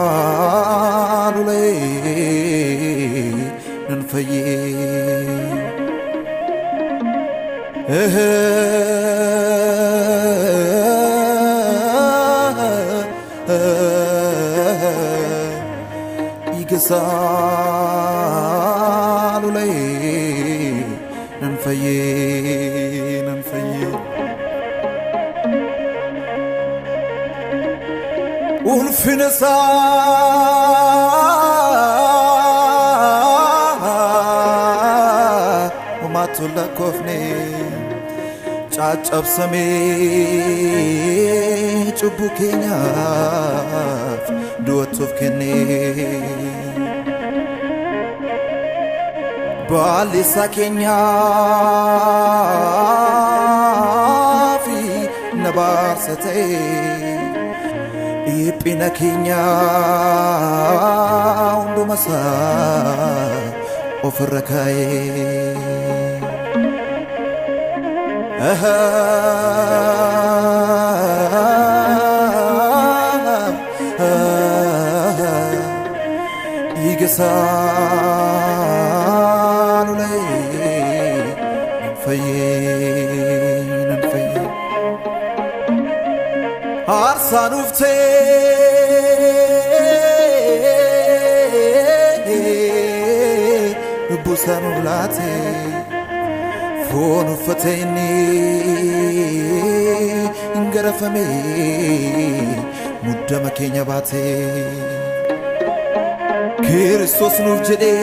يقصان لي ننفي يقصان لي ننفي في نساء وما تلقفني تعجب سمي جبوكينا دوتوف كني بالي ساكينا في نبار ستي يبينكينيا وندو مسا وفركاي يقسان لي ننفي عرسان وفتي بوسان ولاتي فون فتيني انقرفمي مدامك نباتي كريستوس نوجدي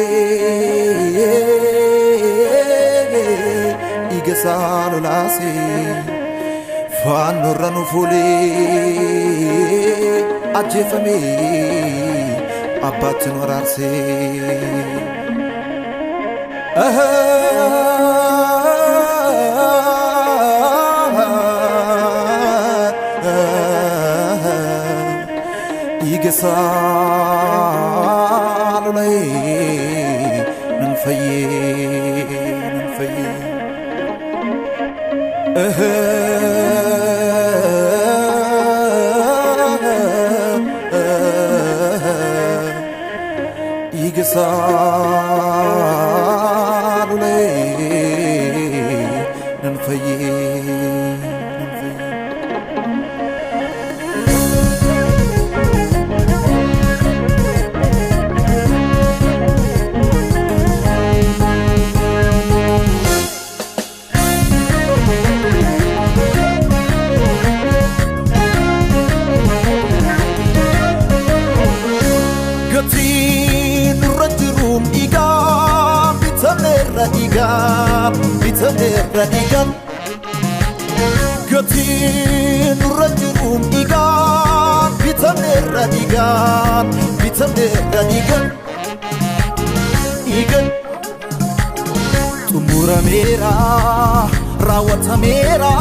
يقسان ولاسي فانو فولي أجفمي أباتن ورارسي يقصان لي ننفي يقصان لي ننفي راديكال قتين رجلهم إيقان بتمر راديكال إيقان تمورا ميرا راوتا ميرا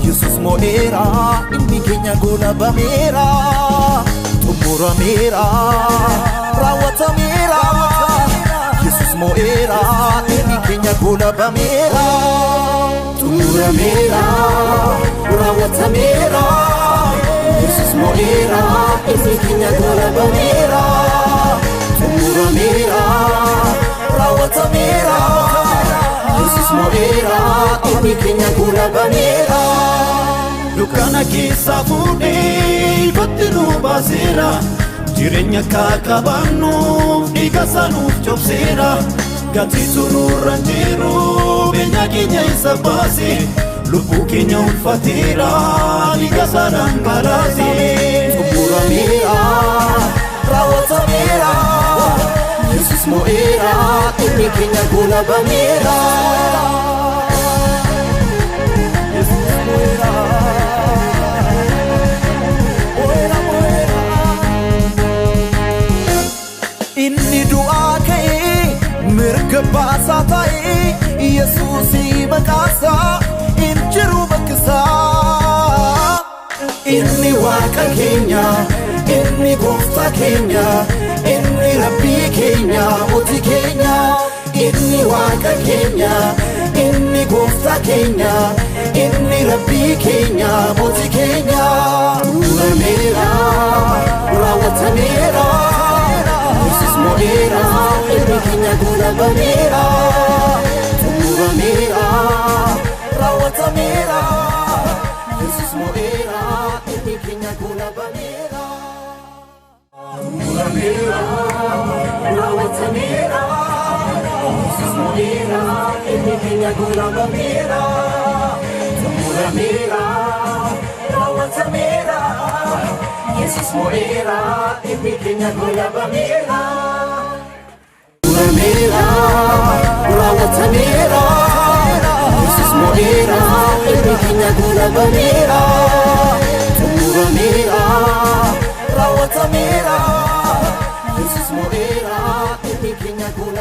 يسوس موئرا إني كينيا غولابا ميرا تمورا ميرا راوتا ميرا يسوس موئرا إني كينيا غولابا ميرا تمورا ميرا راوتا ميرا يسوس موئرا إني كينيا غولابا ميرا تمورا ميرا راوتا ميرا يسوس موئرا إني كينيا غولابا ميرا Dukana keessa fuudhee fattinuu baaseera jireenya akka qabaannuuf dhiiga sanuuf cobseera gatiitu nurra jiru beenya keenya isa baase lubbuu keenya ulfateera dhiiga sanaan balaase xumurameera raawwatameera Yesuus mo'eera inni keenya goolabameera Yesuus mo'eera inni du'aa ka'ee mirga baasaa ta'ee Yesuusii maqaasaa hin jiru bakkisaa inni waaqa keenya inni gooftaa keenya inni rabbii keenya mootii keenya inni Waaqa keenya inni gooftaa keenya inni rabbii keenya mootii keenya xumurameera raawwatameera Yesuus mo'eera ilmi keenya goolabameera xumurameera raawwatameera Yesuus mo'eera ilmi keenya goolabameera xumurameera raawwatameera Yesuus mo'eera ilmi keenya goolabameera xumurameera raawwatameera Yesuus mo'eera ilmi keenya goolabameera xumurameera raawwatameera Yesuus mo'eera ilmi keenya goolabameera xumurameera raawwatameera Yesuus mo'eera ilmi keenya goolabameera